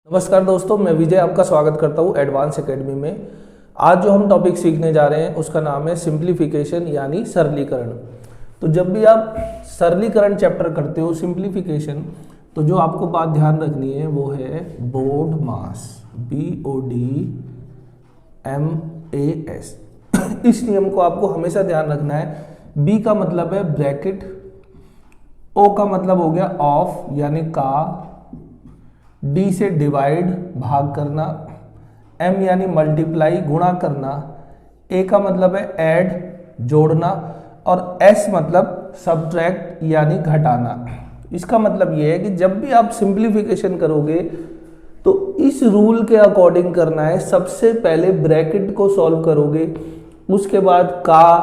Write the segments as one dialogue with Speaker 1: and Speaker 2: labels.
Speaker 1: नमस्कार दोस्तों, मैं विजय आपका स्वागत करता हूँ एडवांस एकेडमी में। आज जो हम टॉपिक सीखने जा रहे हैं उसका नाम है सिंप्लीफिकेशन यानी सरलीकरण। तो जब भी आप सरलीकरण चैप्टर करते हो सिंप्लीफिकेशन, तो जो आपको बात ध्यान रखनी है वो है बोर्ड मास, BODMAS। इस नियम को आपको हमेशा ध्यान रखना है। B का मतलब है ब्रैकेट, O का मतलब हो गया ऑफ यानी का, D से डिवाइड भाग करना, M यानी मल्टीप्लाई गुणा करना, A का मतलब है ऐड जोड़ना, और S मतलब सब्ट्रैक्ट यानी घटाना। इसका मतलब ये है कि जब भी आप सिंप्लीफिकेशन करोगे तो इस रूल के अकॉर्डिंग करना है। सबसे पहले ब्रैकेट को सॉल्व करोगे, उसके बाद का,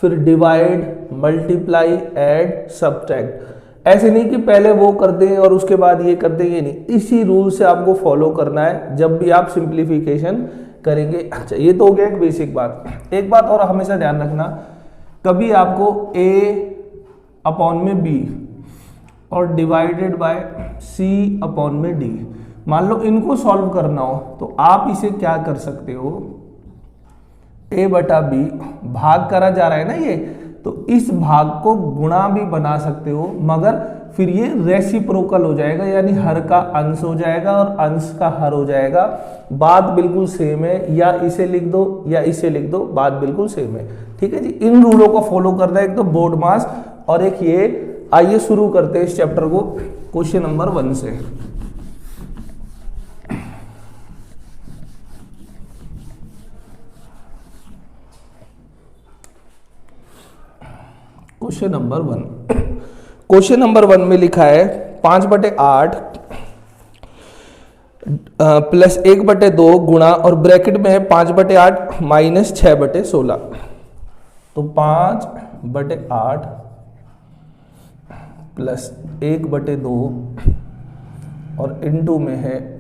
Speaker 1: फिर डिवाइड, मल्टीप्लाई, ऐड, सब्ट्रैक्ट। ऐसे नहीं कि पहले वो कर दें और उसके बाद ये कर दें, ये नहीं। इसी रूल से आपको फॉलो करना है जब भी आप सिंप्लीफिकेशन करेंगे। अच्छा, ये तो हो गया एक बेसिक बात। एक बात और हमेशा ध्यान रखना, कभी आपको A अपॉन में B और डिवाइडेड बाय C अपॉन में D, मान लो इनको सॉल्व करना हो तो आप इसे क्या कर सकते हो, A बटा B भाग करा जा रहा है ना ये, तो इस भाग को गुणा भी बना सकते हो, मगर फिर ये रेसिप्रोकल हो जाएगा, यानी हर का अंश हो जाएगा और अंश का हर हो जाएगा। बात बिल्कुल सेम है, या इसे लिख दो या इसे लिख दो, बात बिल्कुल सेम है। ठीक है जी, इन रूलों को फॉलो करना है, एक तो बोर्ड मास और एक ये। आइए शुरू करते हैं इस चैप्टर को क्वेश्चन नंबर 1 से। क्वेश्चन नंबर 1 में लिखा है 5/8 प्लस 1/2 गुणा, और ब्रैकेट में है 5/8 माइनस 6/16। तो 5/8 प्लस 1/2 और इनटू में है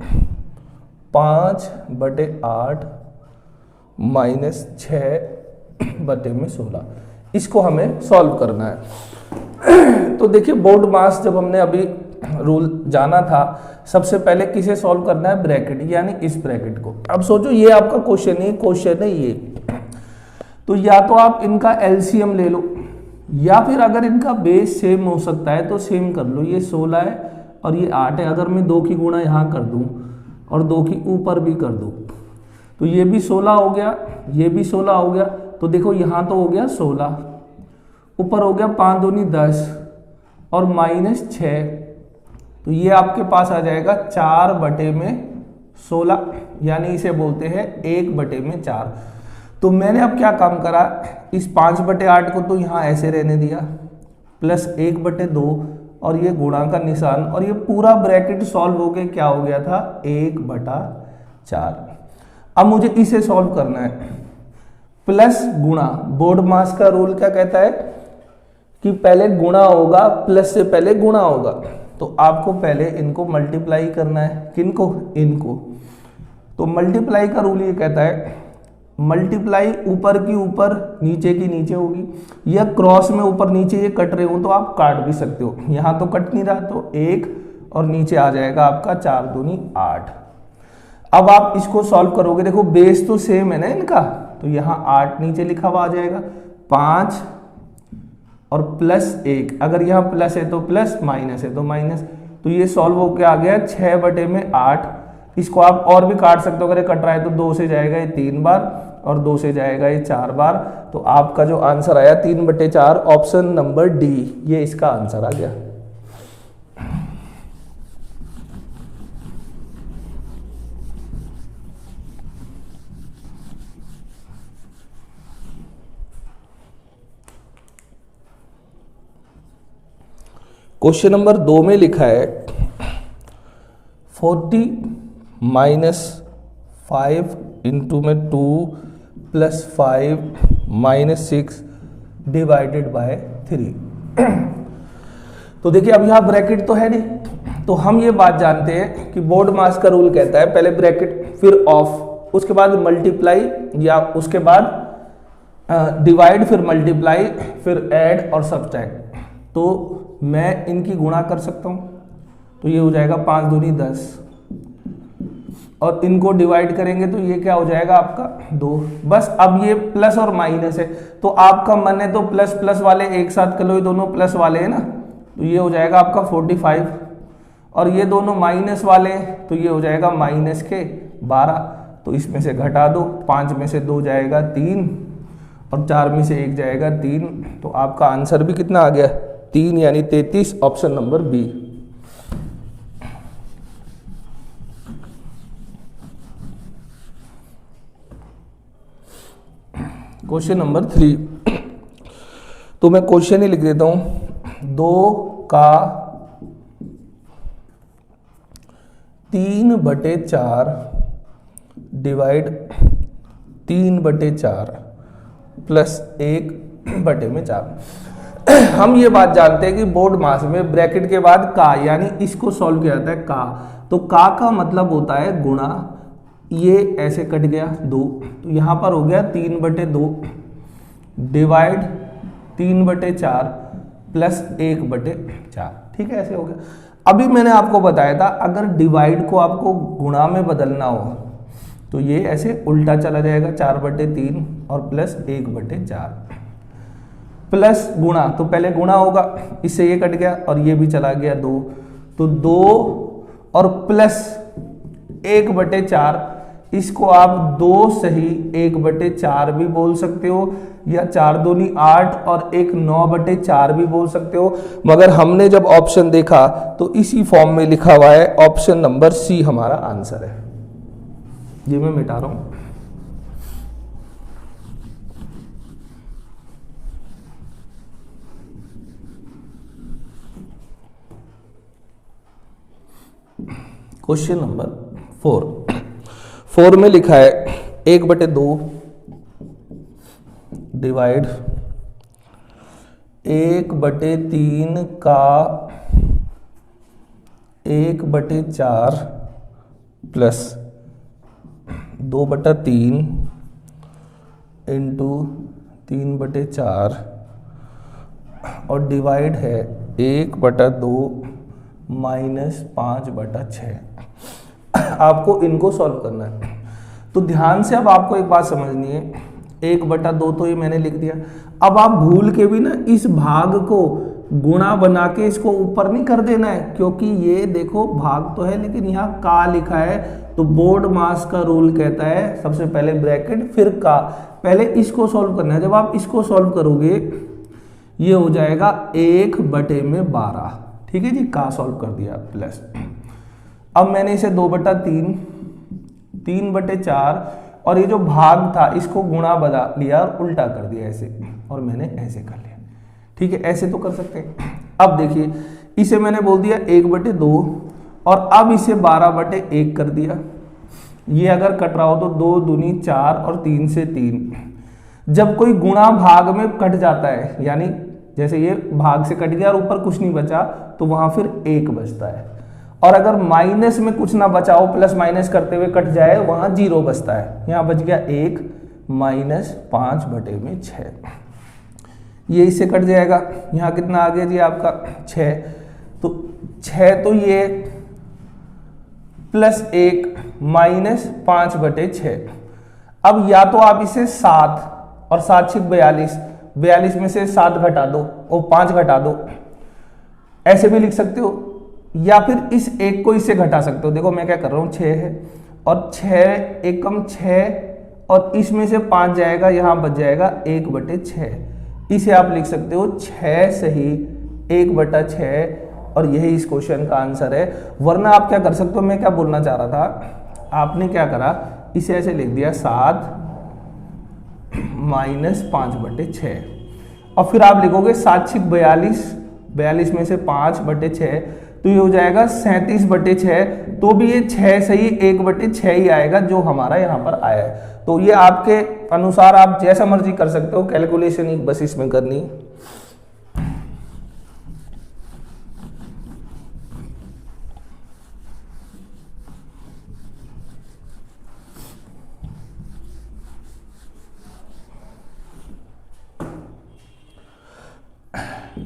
Speaker 1: 5/8 माइनस 6/16। इसको हमें सॉल्व करना है। तो देखिए, बोर्ड मास जब हमने अभी रूल जाना था, सबसे पहले किसे सॉल्व करना है, ब्रैकेट, यानी इस ब्रैकेट को। अब सोचो ये आपका क्वेश्चन है ये, तो या तो आप इनका एलसीएम ले लो, या फिर अगर इनका बेस सेम हो सकता है तो सेम कर लो। ये 16 है और ये 8 है। अगर मैं 2 की गुणा यहाँ कर दूं और 2 की ऊपर भी कर दूं, तो ये भी 16 हो गया, ये भी 16 हो गया। तो देखो यहाँ तो हो गया 16, ऊपर हो गया 5 दूनी 10 और माइनस 6, तो ये आपके पास आ जाएगा 4/16, यानी इसे बोलते हैं 1/4। तो मैंने अब क्या काम करा, इस 5/8 को तो यहाँ ऐसे रहने दिया, प्लस 1/2 और ये गुणा का निशान, और ये पूरा ब्रैकेट सॉल्व हो गया, क्या हो गया था, 1/4। अब मुझे इसे सॉल्व करना है, प्लस गुणा। बोर्ड मास का रूल क्या कहता है कि पहले गुणा होगा, प्लस से पहले गुणा होगा। तो आपको पहले इनको मल्टीप्लाई करना है, किनको, इनको। तो मल्टीप्लाई का रूल ये कहता है, मल्टीप्लाई ऊपर की ऊपर नीचे की नीचे होगी, या क्रॉस में ऊपर नीचे ये कट रहे हो तो आप काट भी सकते हो। यहाँ तो कट नहीं रहा, तो 1 और नीचे आ जाएगा आपका 4 दूनी 8। अब आप इसको सॉल्व करोगे, देखो बेस तो सेम है ना इनका, तो यहाँ 8 नीचे लिखा हुआ आ जाएगा, 5 और प्लस 1, अगर यहाँ प्लस है तो प्लस, माइनस है तो माइनस। तो ये सॉल्व होकर आ गया 6/8। इसको आप और भी काट सकते हो, अगर कट रहा है तो 2 से जाएगा ये 3 बार और 2 से जाएगा ये 4 बार। तो आपका जो आंसर आया 3/4, ऑप्शन नंबर डी, ये इसका आंसर आ गया। क्वेश्चन नंबर 2 में लिखा है 40 माइनस 5 इंटू में 2 प्लस 5 माइनस 6 डिवाइडेड बाय 3। तो देखिए, अब यहाँ ब्रैकेट तो है नहीं, तो हम ये बात जानते हैं कि बोर्ड मास का रूल कहता है पहले ब्रैकेट फिर ऑफ, उसके बाद मल्टीप्लाई, या उसके बाद डिवाइड, फिर मल्टीप्लाई, फिर ऐड और सब्ट्रैक्ट। तो मैं इनकी गुणा कर सकता हूँ, तो ये हो जाएगा 5 दूनी 10 और इनको डिवाइड करेंगे तो ये क्या हो जाएगा आपका 2। बस अब ये प्लस और माइनस है, तो आपका मन है तो प्लस प्लस वाले एक साथ कर लो, ये दोनों प्लस वाले हैं ना, तो ये हो जाएगा आपका 45, और ये दोनों माइनस वाले तो ये हो जाएगा माइनस के 12। तो इसमें से घटा दो, 5 में से 2 जाएगा 3 और 4 में से 1 जाएगा 3, तो आपका आंसर भी कितना आ गया 3 यानी 33, option number B. Question number 3, तो मैं क्वेश्चन ही लिख देता हूं। 2 का 3/4 डिवाइड 3/4 प्लस 1/4। हम ये बात जानते हैं कि बोर्ड मास में ब्रैकेट के बाद का, यानी इसको सॉल्व किया जाता है का, तो का मतलब होता है गुणा, ये ऐसे कट गया 2, तो यहां पर हो गया 3/2 डिवाइड 3/4 प्लस 1/4। ठीक है, ऐसे हो गया। अभी मैंने आपको बताया था अगर डिवाइड को आपको गुणा में बदलना हो तो ये ऐसे उल्टा चला जाएगा 4/3 और प्लस 1/4 प्लस गुणा, तो पहले गुणा होगा, इससे ये कट गया और ये भी चला गया 2, तो 2 और प्लस 1/4, इसको आप 2 सही 1/4 भी बोल सकते हो, या 4 दूनी 8 और 1 9/4 भी बोल सकते हो, मगर हमने जब ऑप्शन देखा तो इसी फॉर्म में लिखा हुआ है, ऑप्शन नंबर सी हमारा आंसर है। ये मैं मिटा रहा हूं। क्वेश्चन नंबर 4 में लिखा है 1/2 डिवाइड 1/3 का 1/4 प्लस 2/3 इंटू 3/4 और डिवाइड है 1/2 माइनस 5/6। आपको इनको सॉल्व करना है, तो ध्यान से अब आपको एक बात समझनी है, 1/2 तो ये मैंने लिख दिया। अब आप भूल के भी ना इस भाग को गुणा बना के इसको ऊपर नहीं कर देना है, क्योंकि ये देखो भाग तो है लेकिन यहाँ का लिखा है, तो बोर्ड मास का रूल कहता है सबसे पहले ब्रैकेट फिर का, पहले इसको सॉल्व करना है। जब आप इसको सॉल्व करोगे ये हो जाएगा 1/12। ठीक है जी, का सॉल्व कर दिया प्लस, अब मैंने इसे 2/3 3/4 और ये जो भाग था इसको गुणा बना लिया और उल्टा कर दिया ऐसे, और मैंने ऐसे कर लिया। ठीक है, ऐसे तो कर सकते हैं। अब देखिए इसे मैंने बोल दिया 1/2 और अब इसे 12/1 कर दिया। ये अगर कट रहा हो तो 2 दूनी 4 और 3 से 3। जब कोई गुणा भाग में कट जाता है, यानी जैसे ये भाग से कट गया और ऊपर कुछ नहीं बचा, तो वहां फिर 1 बचता है, और अगर माइनस में कुछ ना बचाओ प्लस माइनस करते हुए कट जाए वहां 0 बचता है। यहां बच गया 1 माइनस 5/6, ये इससे कट जाएगा। यहां कितना आ गया जी आपका 6, तो 6 तो ये प्लस 1 माइनस 5/6। अब या तो आप इसे 7 और 7 6 42, 42 में से 7 घटा दो और 5 घटा दो, ऐसे भी लिख सकते हो, या फिर इस 1 को इससे घटा सकते हो। देखो मैं क्या कर रहा हूं, 6 है और 6 एकम 6 और इसमें से 5 जाएगा, यहां बच जाएगा 1/6। इसे आप लिख सकते हो 6 सही 1/6, और यही इस क्वेश्चन का आंसर है। वरना आप क्या कर सकते हो, मैं क्या बोलना चाह रहा था, आपने क्या करा, इसे ऐसे लिख दिया 7 माइनस 5/6, और फिर आप लिखोगे 7 6 42, 42 में से 5/6, तो ये हो जाएगा 37/6। तो भी ये 6 सही 1/6 ही आएगा जो हमारा यहाँ पर आया है। तो ये आपके अनुसार आप जैसा मर्जी कर सकते हो, कैलकुलेशन ही बस इसमें करनी।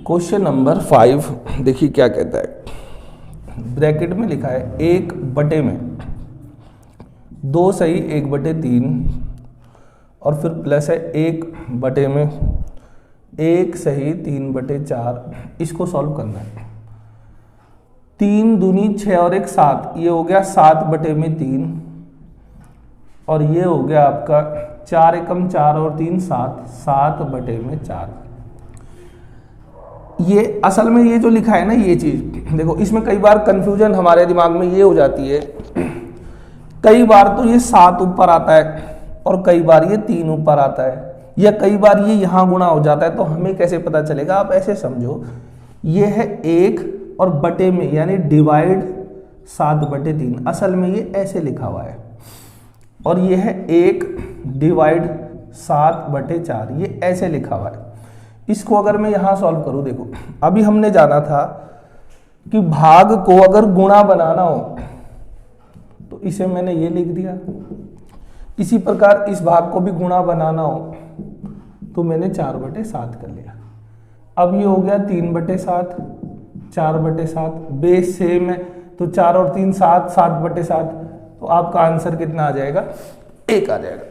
Speaker 1: क्वेश्चन नंबर 5 देखिए क्या कहता है। ब्रैकेट में लिखा है 1 बटे में 2 सही 1/3 और फिर प्लस है 1 सही 3/4। इसको सॉल्व करना है। 3 दूनी 6 और 1 7, ये हो गया 7/3 और ये हो गया आपका 4 एकम 4 और 3 7, 7/4। ये असल में ये जो लिखा है ना ये चीज देखो, इसमें कई बार कंफ्यूजन हमारे दिमाग में ये हो जाती है, कई बार तो ये 7 ऊपर आता है और कई बार ये 3 ऊपर आता है, या कई बार ये यहां गुणा हो जाता है। तो हमें कैसे पता चलेगा? आप ऐसे समझो, ये है 1 और बटे में यानी डिवाइड 7/3, असल में ये ऐसे लिखा हुआ है, और ये है 1 डिवाइड 7/4, ये ऐसे लिखा हुआ है। इसको अगर मैं यहां सॉल्व करूं, देखो अभी हमने जाना था कि भाग को अगर गुणा बनाना हो तो इसे मैंने ये लिख दिया, इसी प्रकार इस भाग को भी गुणा बनाना हो तो मैंने 4/7 कर लिया। अब ये हो गया 3/7, 4/7, बेस सेम है तो 4 और 3 7, 7/7, तो आपका आंसर कितना आ जाएगा? 1 आ जाएगा।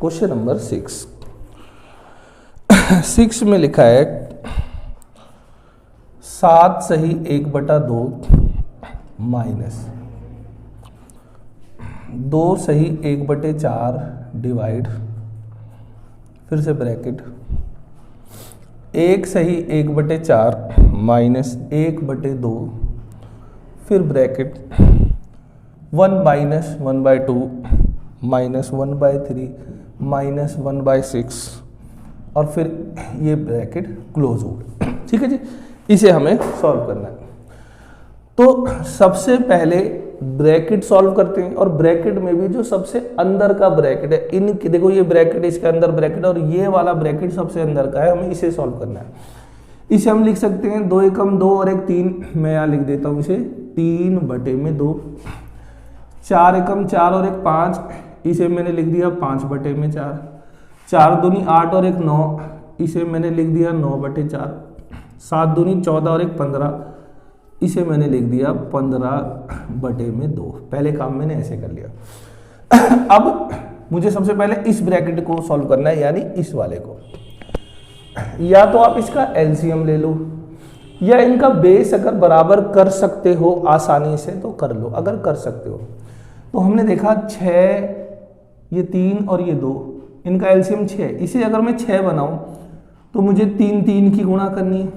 Speaker 1: क्वेश्चन नंबर 6 में लिखा है 7 सही 1/2 माइनस 2 सही 1/4 डिवाइड, फिर से ब्रैकेट, 1 सही 1/4 माइनस 1/2, फिर ब्रैकेट, 1 माइनस 1/2 माइनस 1/3 माइनस 1/6 और फिर ये ब्रैकेट क्लोज हो गया। ठीक है जी, इसे हमें सॉल्व करना है। तो सबसे पहले ब्रैकेट सॉल्व करते हैं, और ब्रैकेट में भी जो सबसे अंदर का ब्रैकेट है, इनकी देखो ये ब्रैकेट, इसके अंदर ब्रैकेट और ये वाला ब्रैकेट सबसे अंदर का है, हमें इसे सॉल्व करना है। इसे हम लिख सकते हैं 2 एकम 2 और 1 3, मैं यहाँ लिख देता हूँ इसे 3/2, 4 एकम 4 और 1 5, इसे मैंने लिख दिया 5/4, 4 दूनी 8 और 1 9, इसे मैंने लिख दिया 9/4, 7 दूनी 14 और 1 15, इसे मैंने लिख दिया 15/2। पहले काम मैंने ऐसे कर लिया। अब मुझे सबसे पहले इस ब्रैकेट को सॉल्व करना है, यानी इस वाले को। या तो आप इसका एलसीएम ले लो, या इनका बेस अगर बराबर कर सकते हो आसानी से तो कर लो। अगर कर सकते हो तो हमने देखा 6, ये 3 और ये 2, इनका एलसीएम 6। इसे अगर मैं 6 बनाऊं तो मुझे 3 3 की गुणा करनी है,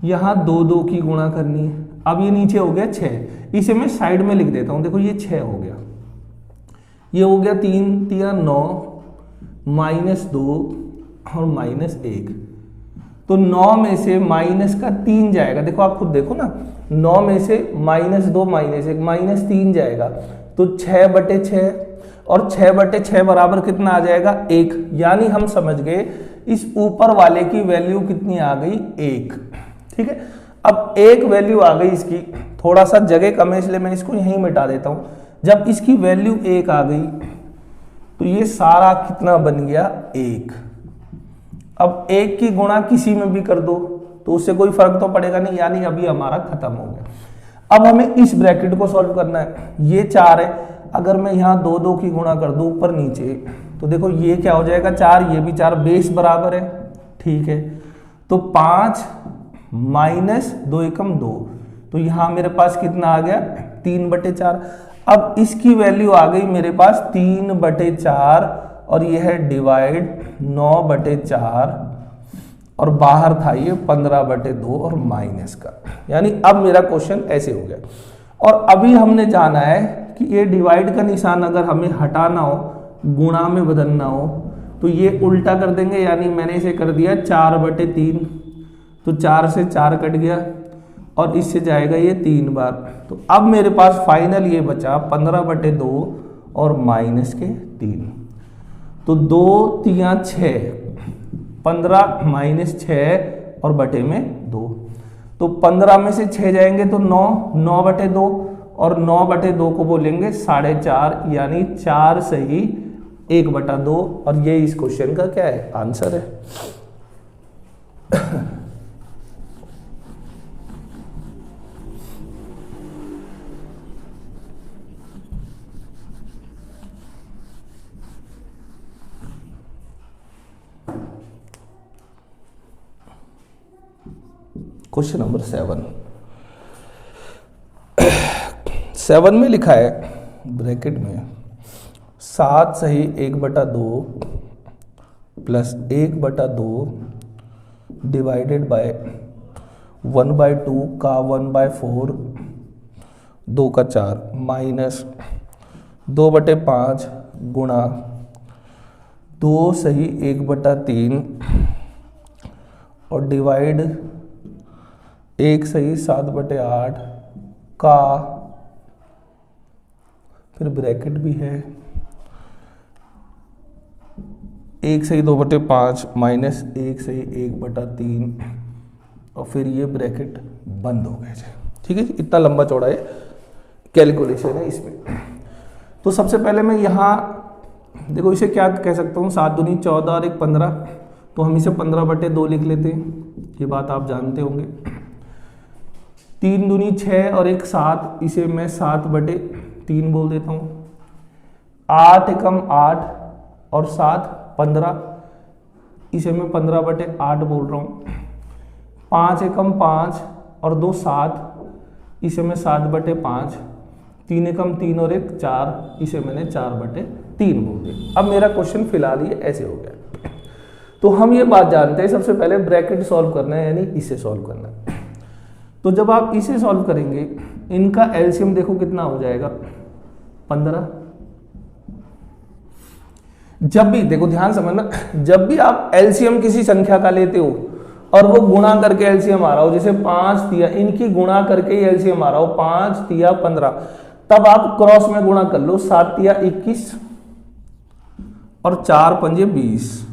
Speaker 1: यहाँ 2 2 की गुणा करनी है। अब ये नीचे हो गया 6, इसे मैं साइड में लिख देता हूं। देखो ये 6 हो गया, ये हो गया 3 3 9 माइनस 2 और माइनस 1, तो 9 में से माइनस का 3 जाएगा। देखो आप खुद देखो ना, 9 में से -2 -1 -3 जाएगा, तो 6/6, और 6/6 बराबर कितना आ जाएगा? 1। यानी हम समझ गए इस ऊपर वाले की वैल्यू कितनी आ गई? 1। ठीक है, अब 1 वैल्यू आ गई इसकी, थोड़ा सा जगह कम है इसलिए मैं इसको यहीं मिटा देता हूं। जब इसकी वैल्यू 1 आ गई तो ये सारा कितना बन गया? 1। अब 1 की गुणा किसी में भी कर दो तो उससे कोई फर्क तो पड़ेगा नहीं, यानी अभी हमारा खत्म हो गया। अब हमें इस ब्रैकेट को सॉल्व करना है। ये 4 है, अगर मैं यहाँ 2 2 की गुणा कर दूं ऊपर नीचे तो देखो ये क्या हो जाएगा? 4, ये भी 4, बेस बराबर है। ठीक है, तो 5 माइनस 2 एकम 2, तो यहाँ मेरे पास कितना आ गया? 3/4। अब इसकी वैल्यू आ गई मेरे पास 3/4, और ये है डिवाइड 9/4, और बाहर था ये 15/2 और माइनस का। यानी अब मेरा क्वेश्चन ऐसे हो गया। और अभी हमने जाना है कि ये डिवाइड का निशान अगर हमें हटाना हो, गुणा में बदलना हो, तो ये उल्टा कर देंगे। यानी मैंने इसे कर दिया 4/3, तो 4 से 4 कट गया और इससे जाएगा ये 3 बार। तो अब मेरे पास फाइनल ये बचा 15/2 और माइनस के 3, तो 2 3 6, 15 माइनस 6 और बटे में 2, तो 15 में से 6 जाएंगे तो 9, 9/2 और 9/2 को बोलेंगे 4.5, यानी 4 सही 1/2, और ये इस क्वेश्चन का क्या है, आंसर है। क्वेश्चन नंबर 7 में लिखा है ब्रैकेट में 7 सही 1/2 प्लस 1/2 डिवाइडेड बाय 1/2 का 1/4 2 का 4 माइनस 2/5 गुणा 2 सही 1/3 और डिवाइड 1 सही 7/8 का, फिर ब्रैकेट भी है 1 सही 2/5 माइनस 1 सही 1/3 और फिर ये ब्रैकेट बंद हो गए। ठीक है, इतना लंबा चौड़ा है कैलकुलेशन है इसमें। तो सबसे पहले मैं यहाँ देखो इसे क्या कह सकता हूँ, 7 दूनी 14 और 1 15, तो हम इसे 15/2 लिख लेते हैं, ये बात आप जानते होंगे। 3 दूनी 6 और 1 7, इसे मैं 7/3 बोल देता हूँ। 8 एकम 8 और 7 15, इसे मैं 15/8 बोल रहा हूँ। 5 एकम 5 और 2 7, इसे मैं 7/5। 3 एकम 3 और 1 4, इसे मैंने 4/3 बोल दिया। अब मेरा क्वेश्चन फिलहाल ये ऐसे हो गया। तो हम ये बात जानते हैं, सबसे पहले ब्रैकेट सॉल्व करना है, यानी इसे सॉल्व करना है। तो जब आप इसे सॉल्व करेंगे, इनका एलसीएम देखो कितना हो जाएगा, 15। जब भी देखो ध्यान समझना, जब भी आप एलसीएम किसी संख्या का लेते हो और वो गुणा करके एलसीएम आ रहा हो, जैसे 5 तिया, इनकी गुणा करके ही एलसीएम आ रहा हो, 5 तिया 15, तब आप क्रॉस में गुणा कर लो, 7 तिया 21 और 4 पंजे 20,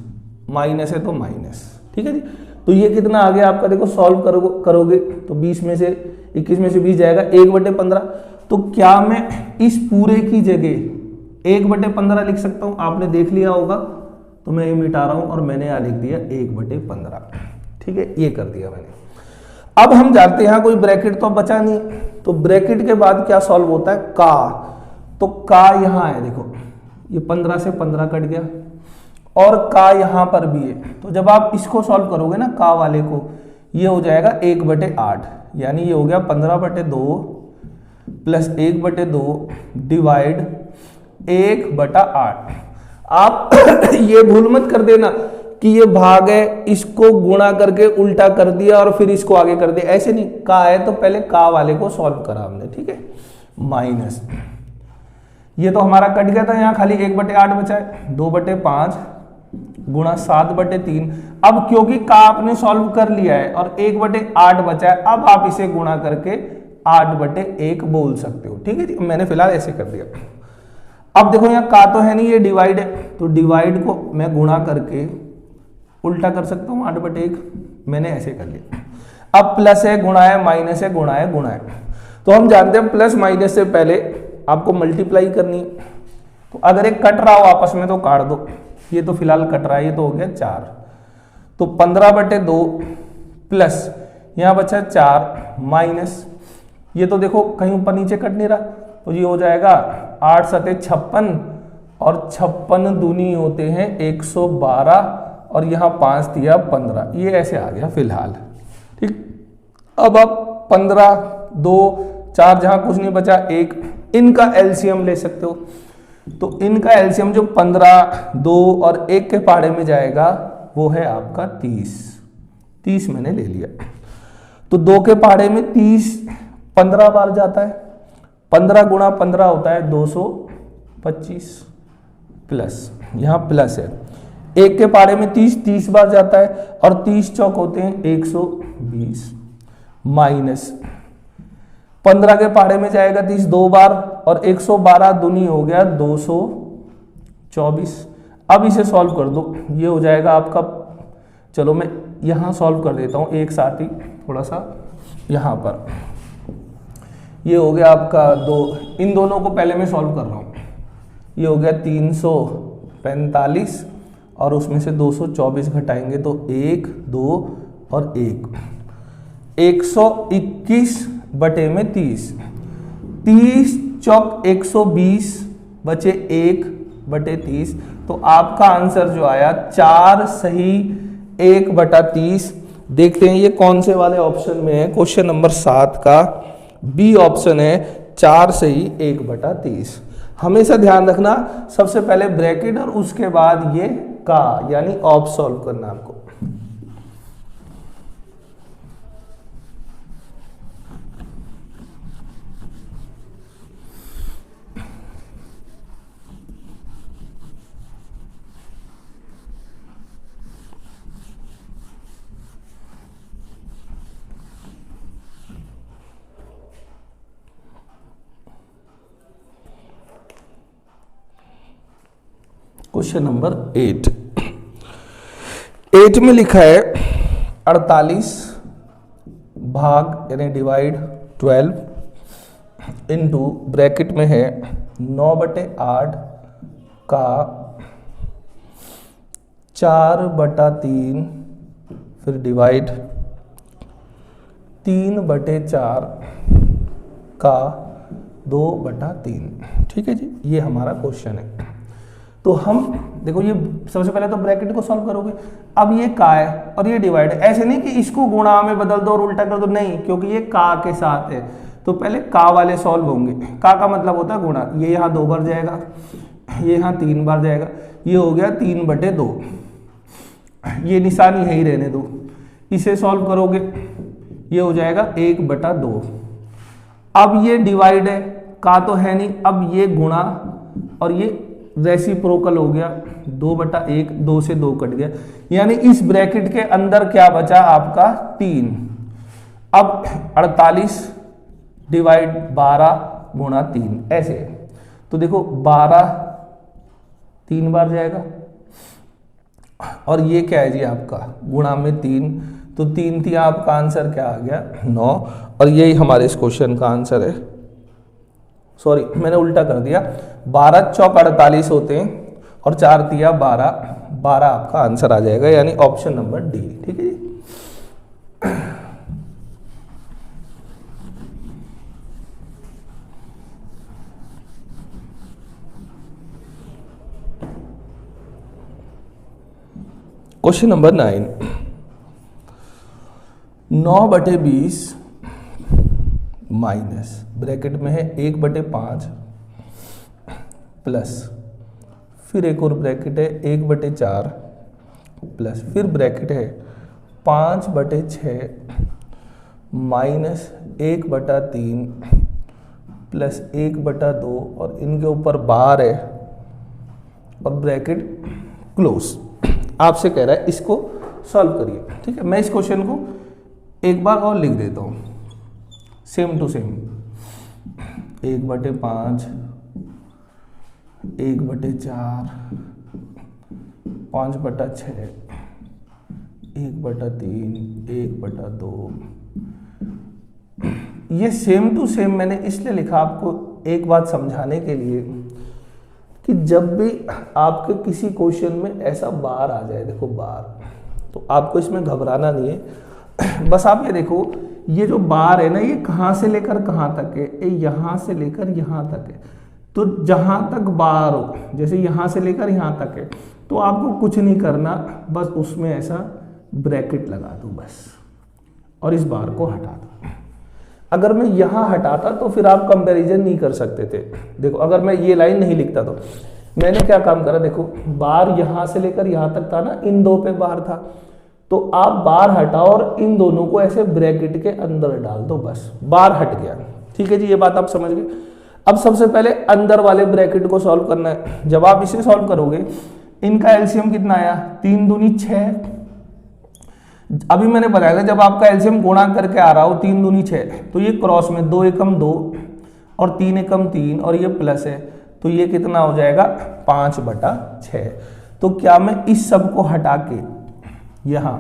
Speaker 1: माइनस है तो माइनस। ठीक है जी, तो ये कितना आ गया आपका, देखो सॉल्व करोगे तो 20 में से 21 में से 20 जाएगा 1/15। तो क्या मैं इस पूरे की जगह 1/15 लिख सकता हूं? आपने देख लिया होगा, तो मैं ये मिटा रहा हूं और मैंने यहां लिख दिया 1/15। ठीक है, ये कर दिया मैंने। अब हम जानते हैं यहां कोई ब्रैकेट तो बचा नहीं, तो ब्रैकेट के बाद क्या सॉल्व होता है, का। तो का यहां है, देखो ये 15 से 15 कट गया और का यहां पर भी है। तो जब आप इसको सॉल्व करोगे ना, का वाले को, ये हो जाएगा 1/8, यानी ये हो गया 15/2 प्लस 1/2 डिवाइड 1/8। आप ये भूल मत कर देना कि ये भाग है, इसको गुणा करके उल्टा कर दिया और फिर इसको आगे कर दिया, ऐसे नहीं। का है तो पहले का वाले को सॉल्व करा हमने, ठीक है। माइनस ये तो हमारा कट गया था, यहां खाली 1/8 बचा है, 2/5 गुणा 7/3। अब क्योंकि का आपने सॉल्व कर लिया है और 1/8 बचा है, अब आप इसे गुणा करके 8/1 बोल सकते हो। ठीक है जी, मैंने फिलहाल ऐसे कर दिया। अब देखो यहाँ का तो है नहीं, ये डिवाइड है, तो डिवाइड को मैं गुणा करके उल्टा कर सकता हूँ 8/1, मैंने ऐसे कर लिया। अब प्लस है गुणा है, माइनस है गुणा है, गुणा है। तो हम जानते हैं प्लस माइनस से पहले आपको मल्टीप्लाई करनी है। तो अगर एक कट रहा हो आपस में तो काट दो, ये तो फिलहाल कट रहा है, ये तो हो गया 4। तो 15/2 प्लस यहां बचा 4 माइनस, ये तो देखो कहीं ऊपर नीचे कट नहीं रहा, तो ये हो जाएगा 8 सते 56 और 56 दूनी होते हैं 112 और यहां 5 दिया 15, ये ऐसे आ गया फिलहाल। ठीक, अब आप 15 2 4 जहां कुछ नहीं बचा 1, इनका एलसीएम ले सकते हो। तो इनका एलसीएम जो 15 2 और 1 के पहाड़े में जाएगा वो है आपका 30 मैंने ले लिया। तो 2 के पहाड़े में 30 15 बार जाता है, 15 गुणा 15 होता है 225 प्लस यहां प्लस है। 1 के पहाड़े में 30 बार जाता है और 30 चौक होते हैं 120 माइनस 15 के पहाड़े में जाएगा 30 2 बार और 112 दूनी हो गया 224। अब इसे सॉल्व कर दो, ये हो जाएगा आपका, चलो मैं यहां सॉल्व कर देता हूं एक साथ ही, थोड़ा सा यहां पर ये हो गया आपका 2, इन दोनों को पहले मैं सॉल्व कर रहा हूँ। ये हो गया 345 और उसमें से 224 घटाएंगे तो 1, 2 और 1, 121 बटे में 30, 30 चौक 120 बचे 1 बटे 30, तो आपका आंसर जो आया 4 सही 1 बटा 30। देखते हैं ये कौन से वाले ऑप्शन में है। क्वेश्चन नंबर 7 का बी ऑप्शन है, 4 सही 1 बटा 30। हमेशा ध्यान रखना सबसे पहले ब्रैकेट और उसके बाद ये का यानी ऑफ सॉल्व करना आपको। क्वेश्चन नंबर 8 में लिखा है 48 भाग यानी डिवाइड 12 इंटू ब्रैकेट में है 9 बटे 8 का 4 बटा 3 फिर डिवाइड 3 बटे 4 का 2 बटा 3। ठीक है जी, ये हमारा क्वेश्चन है। तो हम देखो ये सबसे पहले तो ब्रैकेट को सॉल्व करोगे। अब ये का है और ये डिवाइड है, ऐसे नहीं कि इसको गुणा में बदल दो और उल्टा कर दो, नहीं, क्योंकि ये का के साथ है तो पहले का वाले सॉल्व होंगे। का मतलब होता है गुणा, ये यहाँ 2 बार जाएगा, ये यहाँ 3 बार जाएगा, ये हो गया 3 बटे 2, ये निशान यही रहने दो। इसे सॉल्व करोगे ये हो जाएगा 1 बटा 2। अब ये डिवाइड है, का तो है नहीं, अब ये गुणा और ये रेसिप्रोकल हो गया 2 बटा 1, 2 से 2 कट गया, यानी इस ब्रैकेट के अंदर क्या बचा आपका 3। अब 48 डिवाइड 12 गुणा 3 ऐसे, तो देखो 12 3 बार जाएगा और ये क्या है जी आपका गुणा में 3, तो 3 थी, आपका आंसर क्या आ गया 9, और यही हमारे इस क्वेश्चन का आंसर है। सॉरी मैंने उल्टा कर दिया, 12 चौक 48 होते हैं और 4 दिया 12, 12 आपका आंसर आ जाएगा, यानी ऑप्शन नंबर डी। ठीक है जी। क्वेश्चन नंबर 9, 9 बटे 20 माइनस ब्रैकेट में है 1 बटे 5 प्लस फिर एक और ब्रैकेट है 1 बटे 4 प्लस फिर ब्रैकेट है 5 बटे 6 माइनस 1 बटा 3 प्लस 1 बटा 2 और इनके ऊपर बार है और ब्रैकेट क्लोज। आपसे कह रहा है इसको सॉल्व करिए। ठीक है, मैं इस क्वेश्चन को एक बार और लिख देता हूँ सेम टू सेम। 1 बटे 5, 1 बटे 4, 5 बटा 6, 1 बटा 3, 1 बटा 2। ये सेम टू सेम मैंने इसलिए लिखा आपको एक बात समझाने के लिए कि जब भी आपके किसी क्वेश्चन में ऐसा बार आ जाए, देखो बार, तो आपको इसमें घबराना नहीं है। बस आप ये देखो, ये जो बार है ना, ये कहाँ से लेकर कहाँ तक है, ये यहाँ से लेकर यहाँ तक है। तो जहाँ तक बार हो, जैसे यहाँ से लेकर यहाँ तक है, तो आपको कुछ नहीं करना, बस उसमें ऐसा ब्रैकेट लगा दो बस, और इस बार को हटा दो। अगर मैं यहाँ हटाता तो फिर आप कंपैरिजन नहीं कर सकते थे। देखो अगर मैं ये लाइन नहीं लिखता तो मैंने क्या काम करा, देखो बार यहाँ से लेकर यहाँ तक था ना, इन दो पे बार था, तो आप बार हटाओ और इन दोनों को ऐसे ब्रैकेट के अंदर डाल दो, बस बार हट गया। ठीक है जी, ये बात आप समझ गए। अब सबसे पहले अंदर वाले ब्रैकेट को सॉल्व करना है। जब आप इसे सॉल्व करोगे, इनका एलसीएम कितना आया, 3 दूनी 6। अभी मैंने बताया था जब आपका एलसीएम गुणा करके आ रहा हो 3 दूनी 6, तो ये क्रॉस में 2 एकम 2 और 3 एकम 3 और ये प्लस है, तो ये कितना हो जाएगा 5 बटा 6। तो क्या मैं इस सब को हटा के यहाँ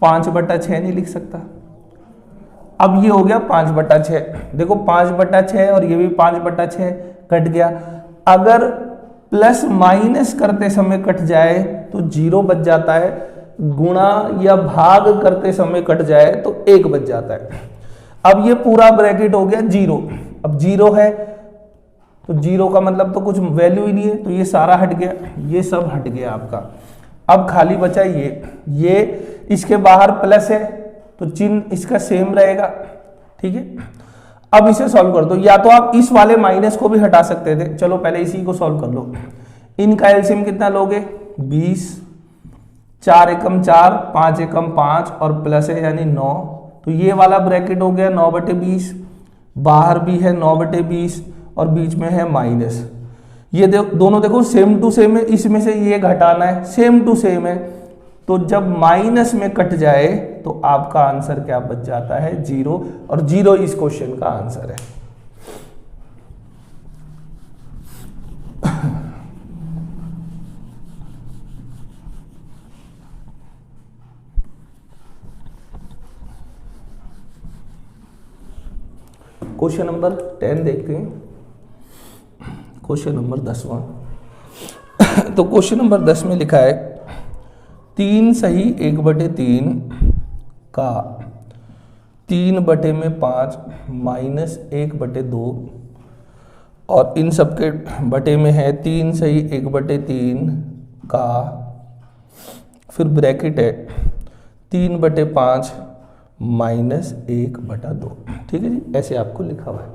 Speaker 1: 5 बटा 6 नहीं लिख सकता? अब ये हो गया 5/6। देखो 5/6 और ये भी 5/6 कट गया। अगर प्लस माइनस करते समय कट जाए तो 0 बच जाता है, गुणा या भाग करते समय कट जाए तो 1 बच जाता है। अब ये पूरा ब्रैकेट हो गया 0। अब 0 है तो 0 का मतलब तो कुछ वैल्यू ही नहीं है, तो ये सारा हट गया, ये सब हट गया आपका। अब खाली बचा ये इसके बाहर प्लस है तो चिन्ह इसका सेम रहेगा, ठीक है। अब इसे सॉल्व कर दो, या तो आप इस वाले माइनस को भी हटा सकते थे, चलो पहले इसी को सॉल्व कर लो। इनका एलसीएम कितना लोगे 20, 4 एकम 4, 5 एकम 5 और प्लस है यानी 9, तो ये वाला ब्रैकेट हो गया 9/20, बाहर भी है 9/20 और बीच में है माइनस। ये दोनों देखो सेम टू सेम है, इसमें से ये घटाना है, सेम टू सेम है, तो जब माइनस में कट जाए तो आपका आंसर क्या बच जाता है 0, और 0 इस क्वेश्चन का आंसर है। क्वेश्चन नंबर 10 देखते हैं, क्वेश्चन नंबर 10वां। तो क्वेश्चन नंबर 10 में लिखा है 3 सही 1/3 का 3/5 माइनस 1/2 और इन सबके बटे में है 3 सही 1/3 का, फिर ब्रैकेट है 3/5 माइनस 1/2, ठीक है जी, ऐसे आपको लिखा हुआ है।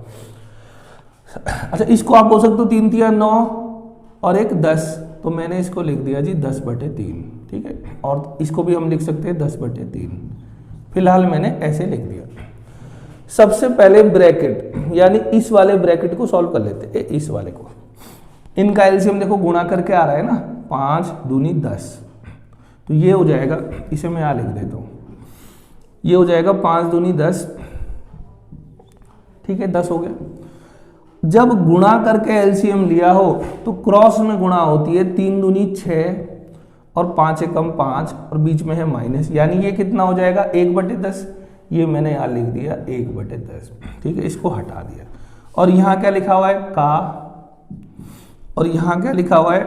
Speaker 1: अच्छा, इसको आप बोल सकते हो 3 3 9 और 1 10, तो मैंने इसको लिख दिया जी 10/3, ठीक है, और इसको भी हम लिख सकते हैं 10/3, फिलहाल मैंने ऐसे लिख दिया। सबसे पहले ब्रैकेट यानी इस वाले ब्रैकेट को सॉल्व कर लेते हैं, इस वाले को। इनका एलसीएम देखो गुणा करके आ रहा है ना, 5 दूनी 10, तो ये हो जाएगा, इसे मैं यहाँ लिख देता हूँ, ये हो जाएगा 5 दूनी 10, ठीक है, 10 हो गया। जब गुणा करके एलसीएम लिया हो तो क्रॉस में गुणा होती है, 3 दूनी 6 और 5 एकम 5 और बीच में है माइनस, यानी ये कितना हो जाएगा 1/10, ये मैंने यहाँ लिख दिया 1/10, ठीक है, इसको हटा दिया। और यहाँ क्या लिखा हुआ है का, और यहाँ क्या लिखा हुआ है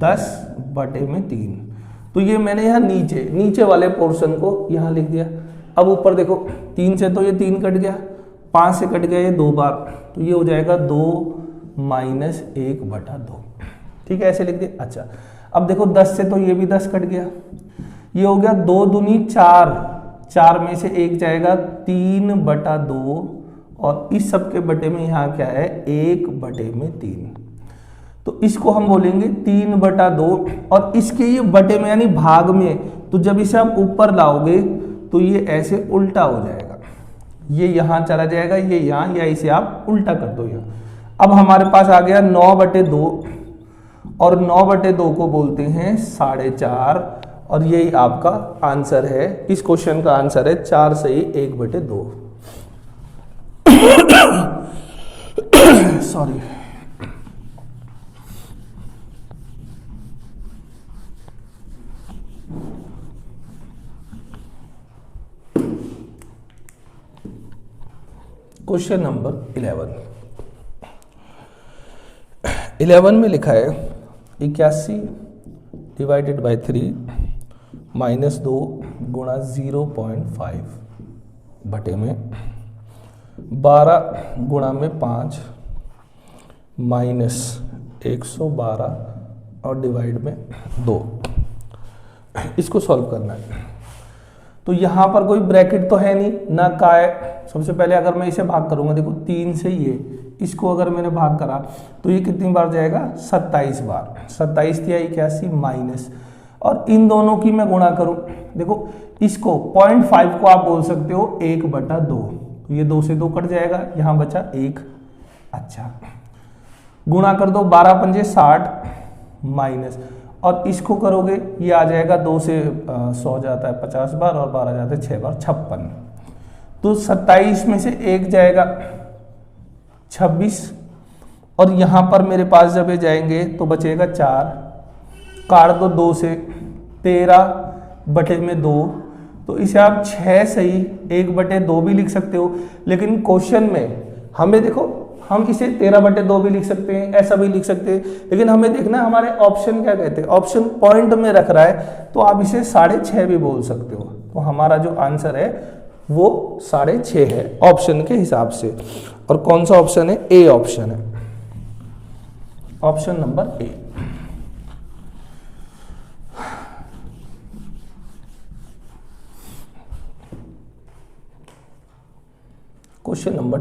Speaker 1: 10/3, तो ये मैंने यहाँ नीचे वाले पोर्शन को यहाँ लिख दिया। अब ऊपर देखो 3 से तो ये 3 कट गया, 5 से कट गया ये 2 बार, तो ये हो जाएगा 2 माइनस 1/2, ठीक है, ऐसे लिख दिया। अच्छा, अब देखो 10 से तो ये भी 10 कट गया, ये हो गया 2 दूनी 4, 4 में से 1 जाएगा 3/2 और इस सब के बटे में यहाँ क्या है 1/3, तो इसको हम बोलेंगे 3/2 और इसके ये बटे में यानी भाग में, तो जब इसे आप ऊपर लाओगे तो ये ऐसे उल्टा हो जाएगा, ये यहाँ चला जाएगा, ये यहाँ, या इसे आप उल्टा कर दो यहाँ। अब हमारे पास आ गया 9/2 और 9/2 को बोलते हैं 4.5 और यही आपका आंसर है, इस क्वेश्चन का आंसर है 4 सही 1/2। सॉरी, क्वेश्चन नंबर 11 में लिखा है 81 डिवाइडेड बाय 3 माइनस 2 गुणा 0.5 बटे में 12 गुणा में 5 माइनस 112 और डिवाइड में 2, इसको सॉल्व करना है। तो यहाँ पर कोई ब्रैकेट तो है नहीं ना का है। सबसे पहले अगर मैं इसे भाग करूंगा, देखो 3 से ये इसको अगर मैंने भाग करा तो ये कितनी बार जाएगा 27 बार, 27 या 81 माइनस, और इन दोनों की मैं गुणा करूं, देखो इसको 0.5 को आप बोल सकते हो 1/2, तो ये 2 से 2 कट जाएगा, यहाँ बचा 1। अच्छा, गुणा कर दो 12 पंजे 60 माइनस, और इसको करोगे ये आ जाएगा 2 से 100 जाता है 50 बार और 12 जाता है 6 बार 56, तो 27 में से 1 जाएगा 26, और यहाँ पर मेरे पास जब ये जाएंगे तो बचेगा 4, काट दो 2 से 13/2, तो इसे आप 6 सही 1/2 भी लिख सकते हो, लेकिन क्वेश्चन में हमें देखो हम इसे 13/2 भी लिख सकते हैं, ऐसा भी लिख सकते हैं, लेकिन हमें देखना है हमारे ऑप्शन क्या कहते हैं। ऑप्शन पॉइंट में रख रहा है तो आप इसे 6.5 भी बोल सकते हो। तो हमारा जो आंसर है वो 6.5 है ऑप्शन के हिसाब से। और कौन सा ऑप्शन है? ए ऑप्शन है, option number A. Question number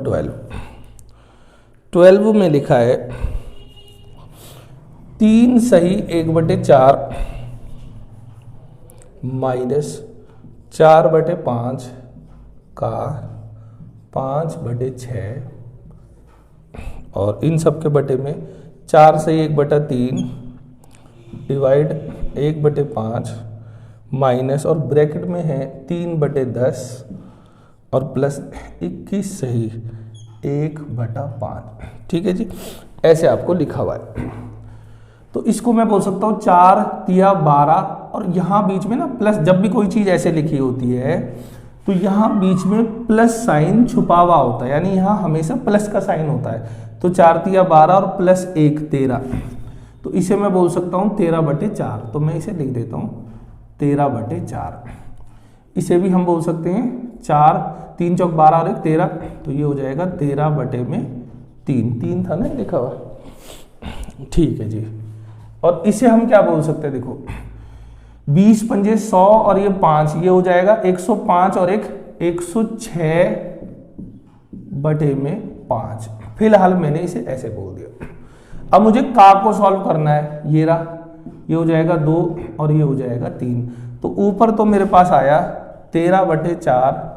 Speaker 1: 12 में लिखा है 3 सही 1/4 माइनस 4/5 का 5/6 और इन सब के बटे में 4 सही 1/3 डिवाइड 1/5 माइनस और ब्रैकेट में है 3/10 और प्लस 21 सही 1/5। ठीक है जी, ऐसे आपको लिखा हुआ है। तो इसको मैं बोल सकता हूँ 4 तिया 12 और यहाँ बीच में ना प्लस, जब भी कोई चीज़ ऐसे लिखी होती है तो यहाँ बीच में प्लस साइन छुपा हुआ होता है, यानी यहाँ हमेशा प्लस का साइन होता है। तो 4 तिया 12 और प्लस 1 13, तो इसे मैं बोल सकता हूँ 13/4। तो मैं इसे लिख देता हूँ 13/4। इसे भी हम बोल सकते हैं 4 3 चौक 12 और 1 13, तो ये हो जाएगा 13/3। 3 था ना लिखा हुआ, ठीक है जी। और इसे हम क्या बोल सकते हैं, देखो 20 पंजे 100 और ये 5, ये हो जाएगा 105 और 106/5। फिलहाल मैंने इसे ऐसे बोल दिया। अब मुझे का को सॉल्व करना है, ये रहा, ये हो जाएगा 2 और ये हो जाएगा 3। तो ऊपर तो मेरे पास आया 13/4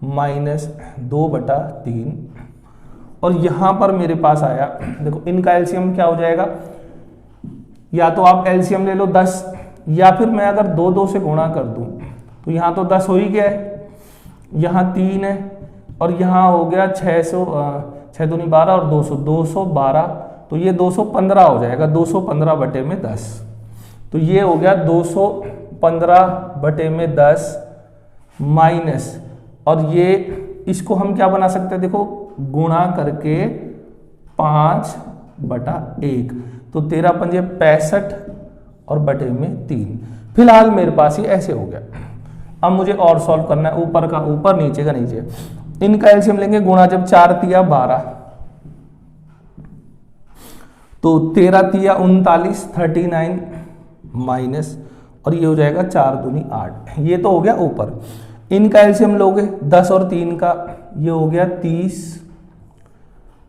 Speaker 1: माइनस 2/3 और यहाँ पर मेरे पास आया, देखो इनका एलसीएम क्या हो जाएगा, या तो आप एलसीएम ले लो 10, या फिर मैं अगर 2 से गुणा कर दूं तो यहाँ तो 10 हो ही गया है, यहाँ 3 है और यहाँ हो गया 600, 6 दूनी 12 और 212, तो ये 215 हो जाएगा। 215/10, तो ये हो गया 215/10 माइनस, और ये इसको हम क्या बना सकते हैं, देखो गुणा करके 5/1, तो 13 पंजे 65 और बटे में 3। फिलहाल मेरे पास ये ऐसे हो गया। अब मुझे और सॉल्व करना है, ऊपर का ऊपर नीचे का नीचे। इनका एलसीएम लेंगे, गुणा जब 4 तिया 12 तो 13 तिया 39 39 माइनस, और ये हो जाएगा 4 दूनी 8। ये तो हो गया ऊपर। इनका एलसीएम लोगे 10 और 3 का, ये हो गया 30।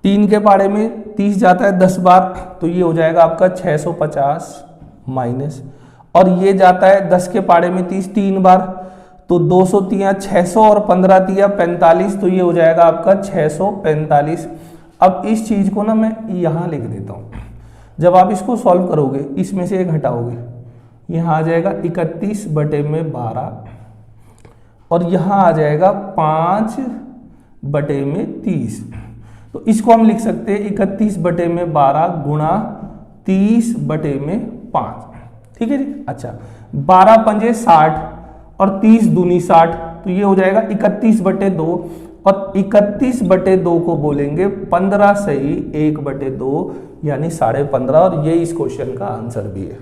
Speaker 1: 3 के पाड़े में 30 जाता है 10 बार, तो ये हो जाएगा आपका 650 माइनस, और ये जाता है 10 के पाड़े में 30 3 बार, तो 200 तिया 600 और 15 तिया 45, तो ये हो जाएगा आपका 645। अब इस चीज को ना मैं यहाँ लिख देता हूँ। जब आप इसको सॉल्व करोगे इसमें से एक हटाओगे, यहाँ आ जाएगा 31/12 और यहाँ आ जाएगा 5/30। तो इसको हम लिख सकते हैं 31/12 गुणा 30/5। ठीक है जी। अच्छा, 12 पंजे 60 और 30 दूनी 60, तो ये हो जाएगा 31/2, और 31/2 को बोलेंगे 15 सही 1/2 यानी 15.5, और ये इस क्वेश्चन का आंसर भी है।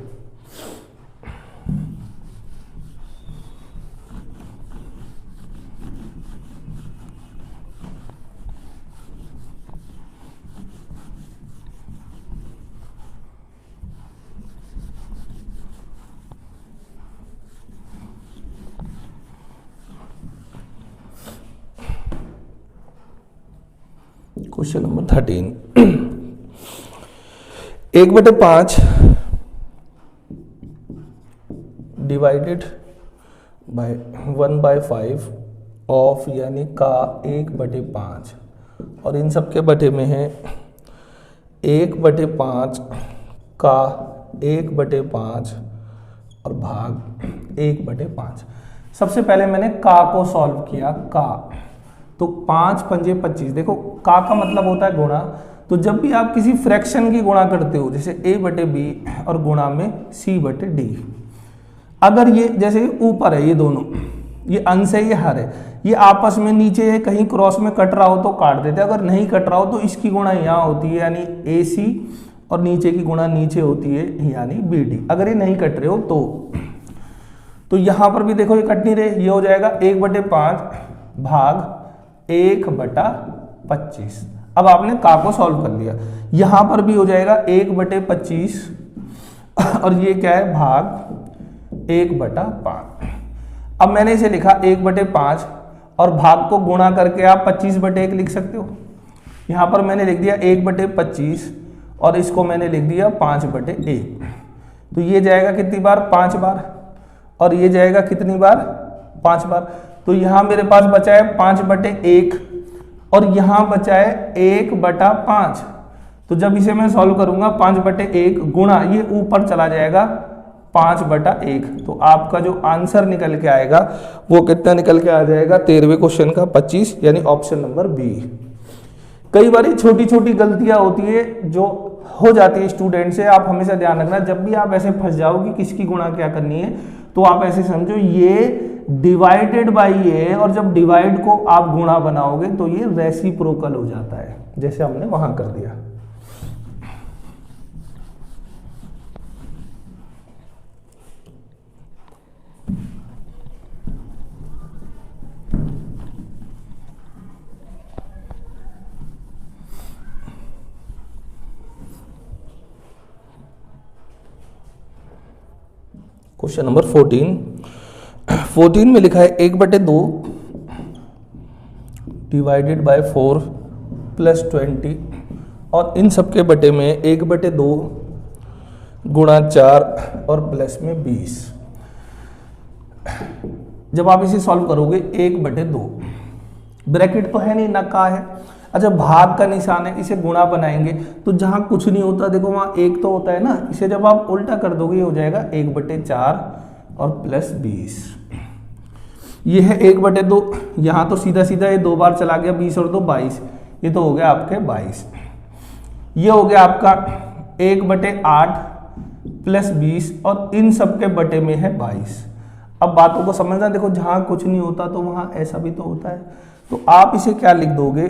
Speaker 1: Question number 13, 1/5 divided by 1/5 of यानी का 1/5, और इन सब के बटे में है 1/5 का 1/5 और भाग 1/5। सबसे पहले मैंने का को सॉल्व किया, का तो 5 पंजे 25। देखो का मतलब होता है गुणा, तो जब भी आप किसी फ्रैक्शन की गुणा करते हो, जैसे a/b और गुणा में c/d, अगर ये जैसे ऊपर है ये दोनों, ये अंश है, ये हर है, ये आपस में नीचे कहीं क्रॉस में कट रहा हो तो काट देते, अगर नहीं कट रहा हो तो इसकी गुणा यहाँ होती है यानी AC, और नीचे की गुणा नीचे होती है यानी BD, अगर ये नहीं कट रहे हो तो यहां पर भी देखो ये कट नहीं रहे, ये हो जाएगा 1/5 भाग 1/25। अब आपने का को सॉल्व कर लिया, यहां पर भी हो जाएगा 1/25 और ये क्या है भाग 1/5। अब मैंने इसे लिखा 1/5 और भाग को गुणा करके आप 25/1 लिख सकते हो। यहां पर मैंने लिख दिया 1/25 और इसको मैंने लिख दिया 5/1, तो ये जाएगा कितनी बार 5 बार, और ये जाएगा कितनी बार 5 बार, तो यहां मेरे पास बचा है 5/1 और यहां बचा है 1/5। तो जब इसे मैं सॉल्व करूंगा 5/1 गुणा ये ऊपर चला जाएगा 5/1, तो आपका जो आंसर निकल के आएगा वो कितना निकल के आ जाएगा 13वें क्वेश्चन का 25, यानी ऑप्शन नंबर बी। कई बार छोटी छोटी गलतियां होती है जो हो जाती है स्टूडेंट से, आप हमेशा ध्यान रखना जब भी आप ऐसे फंस जाओ कि किसकी गुणा क्या करनी है, तो आप ऐसे समझो ये डिवाइडेड बाई है, और जब डिवाइड को आप गुणा बनाओगे तो ये रेसिप्रोकल हो जाता है, जैसे हमने वहां कर दिया। क्वेश्चन नंबर 14 में लिखा है 1/2 डिवाइडेड बाय 4 प्लस 20, और इन सब के बटे में 1/2 गुणा 4 और प्लस में 20। जब आप इसे सॉल्व करोगे 1/2, ब्रैकेट तो है नहीं ना का है, अच्छा भाग का निशान है, इसे गुणा बनाएंगे तो जहां कुछ नहीं होता देखो वहां 1 तो होता है ना, इसे जब आप उल्टा कर दोगे ये हो जाएगा 1/4 और प्लस 20। ये है 1/2, यहां तो सीधा सीधा ये 2 बार चला गया, 20 और 2 22, ये तो हो गया आपके 22। ये हो गया आपका 1/8 प्लस 20 और इन सब के बटे में है 22। अब बातों को समझना, देखो जहां कुछ नहीं होता तो वहां ऐसा भी तो होता है, तो आप इसे क्या लिख दोगे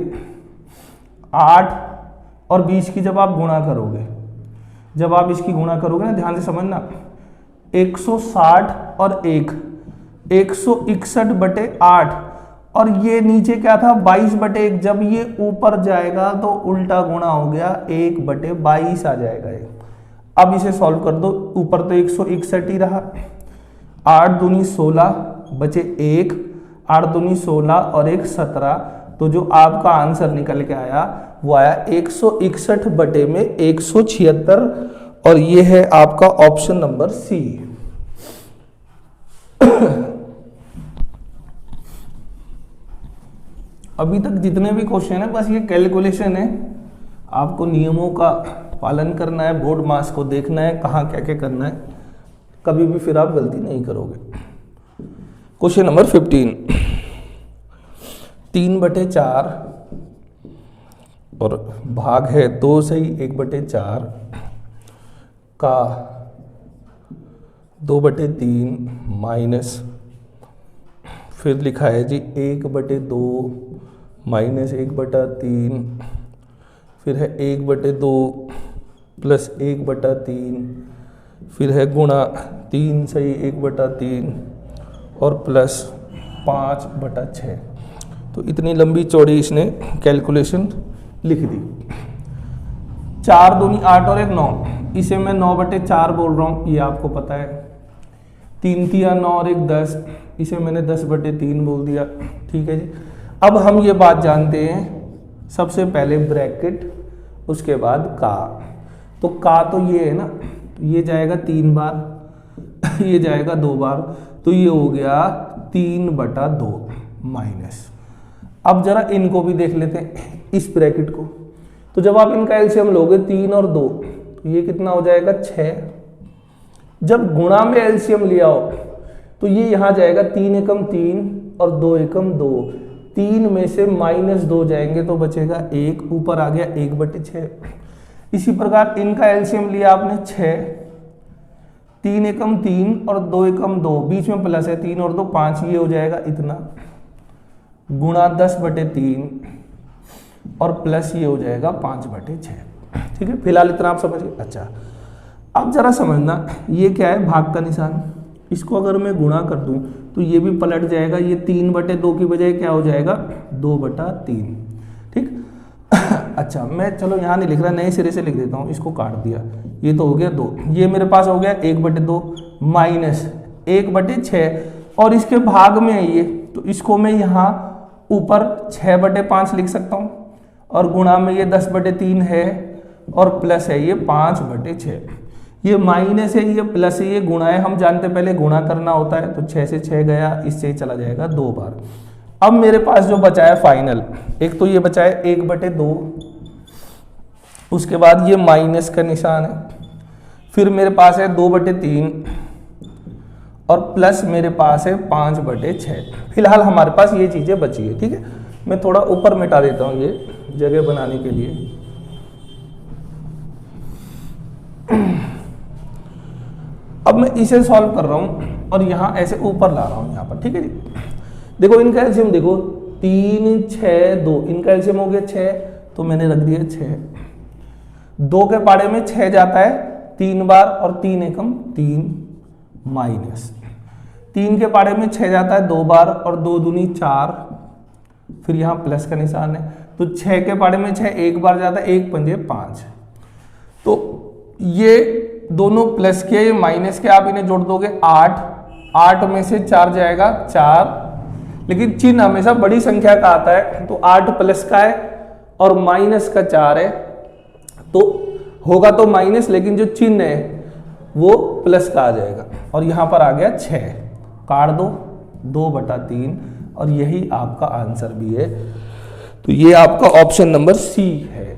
Speaker 1: 8 और 20 की जब आप गुणा करोगे, जब आप इसकी गुणा करोगे ना, ध्यान से समझना, 160 और 1 161/8, और ये नीचे क्या था 22/1, जब ये ऊपर जाएगा तो उल्टा गुणा हो गया 1/22 आ जाएगा ये। अब इसे सॉल्व कर दो, ऊपर तो 161 ही रहा, 8 दूनी 16 बचे 1, 8 दूनी 16 और 1 17, तो जो आपका आंसर निकल के आया वो आया 161 बटे में 176, और ये है आपका ऑप्शन नंबर सी। अभी तक जितने भी क्वेश्चन है बस ये कैलकुलेशन है, आपको नियमों का पालन करना है, बोर्ड मार्क्स को देखना है कहाँ क्या क्या करना है, कभी भी फिर आप गलती नहीं करोगे। क्वेश्चन नंबर 15, 3/4 और भाग है 2 सही 1/4 का 2/3 माइनस, फिर लिखा है जी 1/2 माइनस 1/3, फिर है 1/2 प्लस 1/3, फिर है गुणा 3 सही 1/3 और प्लस 5/6। तो इतनी लंबी चौड़ी इसने कैलकुलेशन लिख दी। 4 दूनी 8 और 1 9, इसे मैं 9/4 बोल रहा हूँ, ये आपको पता है। 3 तिया 9 और 1 10, इसे मैंने 10/3 बोल दिया, ठीक है जी। अब हम ये बात जानते हैं, सबसे पहले ब्रैकेट उसके बाद का, तो का तो ये है ना, ये जाएगा 3 बार ये जाएगा 2 बार, तो ये हो गया 3/2 माइनस। अब जरा इनको भी देख लेते हैं इस ब्रैकेट को, तो जब आप इनका एलसीएम लोगे 3 और 2, तो ये कितना हो जाएगा 6। जब गुणा में एलसीएम लिया हो तो ये यहां जाएगा 3 एकम 3 और 2 एकम 2, 3 में से -2 जाएंगे तो बचेगा 1, ऊपर आ गया 1/6। इसी प्रकार इनका एलसीएम लिया आपने 6, 3 एकम 3 और 2 एकम 2, बीच में प्लस है, 3 और 2 5, ये हो जाएगा इतना, गुणा 10/3 और प्लस ये हो जाएगा 5/6। ठीक है, फिलहाल इतना आप समझ गए। अच्छा, अब जरा समझना, ये क्या है, भाग का निशान, इसको अगर मैं गुणा कर दूं तो ये भी पलट जाएगा, ये 3/2 की बजाय क्या हो जाएगा 2/3। ठीक अच्छा, मैं चलो यहाँ नहीं लिख रहा, नए सिरे से लिख देता हूँ, इसको काट दिया, ये तो हो गया 2, ये मेरे पास हो गया 1/2 माइनस 1/6, और इसके भाग में है ये, तो इसको मैं यहाँ ऊपर 6/5 लिख सकता हूँ, और गुणा में ये 10/3 है, और प्लस है ये 5/6। ये माइनस है, ये प्लस है, ये गुणा है, हम जानते पहले गुणा करना होता है, तो 6 से 6 गया, इससे चला जाएगा 2 बार। अब मेरे पास जो बचा है फाइनल, एक तो ये बचा है 1/2, उसके बाद ये माइनस का निशान है, फिर मेरे पास है 2/3, और प्लस मेरे पास है 5/6। फिलहाल हमारे पास ये चीजें बची है। ठीक है, मैं थोड़ा ऊपर मिटा देता हूँ ये जगह बनाने के लिए। अब मैं इसे सॉल्व कर रहा हूं और यहां ऐसे ऊपर ला रहा हूं यहां पर। ठीक है जी, देखो इनका एलसीएम देखो, 3 6 2, इनका एलसीएम हो गया 6, तो मैंने रख दिया 6। 2 के पाड़े में 6 जाता है 3 बार, और 3 एकम 3 माइनस 3 के पाड़े में 6 जाता है 2 बार, और 2 दूनी 4, फिर यहाँ प्लस का निशान है, तो 6 के पाड़े में 6 एक बार जाता है, 1 पंजे 5। तो ये दोनों प्लस के, ये माइनस के, आप इन्हें जोड़ दोगे 8, 8 में से 4 जाएगा 4, लेकिन चिन्ह हमेशा बड़ी संख्या का आता है, तो 8 प्लस का है और माइनस का 4 है, तो होगा तो माइनस, लेकिन जो चिन्ह है वो प्लस का आ जाएगा, और यहां पर आ गया 6, काट दो 2/3, और यही आपका आंसर भी है। तो ये आपका ऑप्शन नंबर सी है।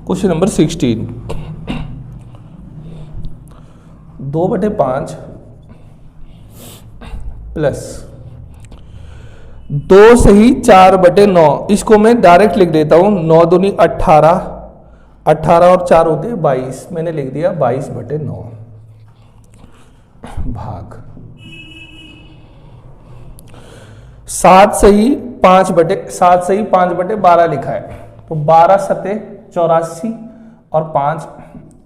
Speaker 1: क्वेश्चन नंबर 16, 2/5 प्लस 2 सही 4/9, इसको मैं डायरेक्ट लिख देता हूं, 9 दूनी 18, 18 और 4 होते हैं 22, मैंने लिख दिया 22/9 भाग 7 सही 5/12 लिखा है, तो 12 सते 84 और 5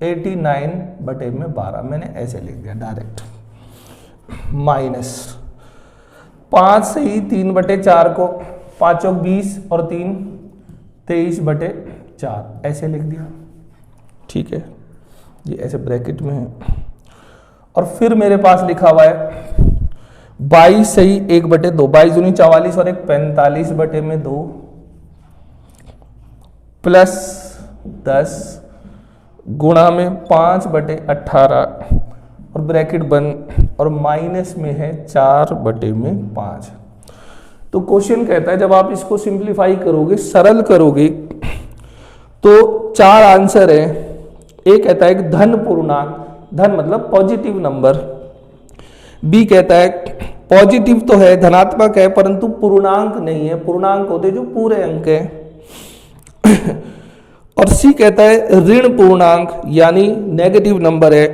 Speaker 1: 89/12, मैंने ऐसे लिख दिया डायरेक्ट, माइनस 5 सही 3/4 को 5 चौक 20 और 3 23/4, ऐसे लिख दिया। ठीक है, ये ऐसे ब्रैकेट में है, और फिर मेरे पास लिखा हुआ है 22 सही 1/2, 22 दूनी 44 और 1 45/2 प्लस 10 गुणा में 5/18 और ब्रैकेट बंद, और माइनस में है 4/5। तो क्वेश्चन कहता है जब आप इसको सिंप्लीफाई करोगे, सरल करोगे, तो 4 आंसर है। ए कहता है धन पूर्णांक, धन मतलब पॉजिटिव नंबर, बी कहता है पॉजिटिव तो है, धनात्मक है, परंतु पूर्णांक नहीं है, पूर्णांक होते जो पूरे अंक है, और सी कहता है ऋण पूर्णांक यानी नेगेटिव नंबर है,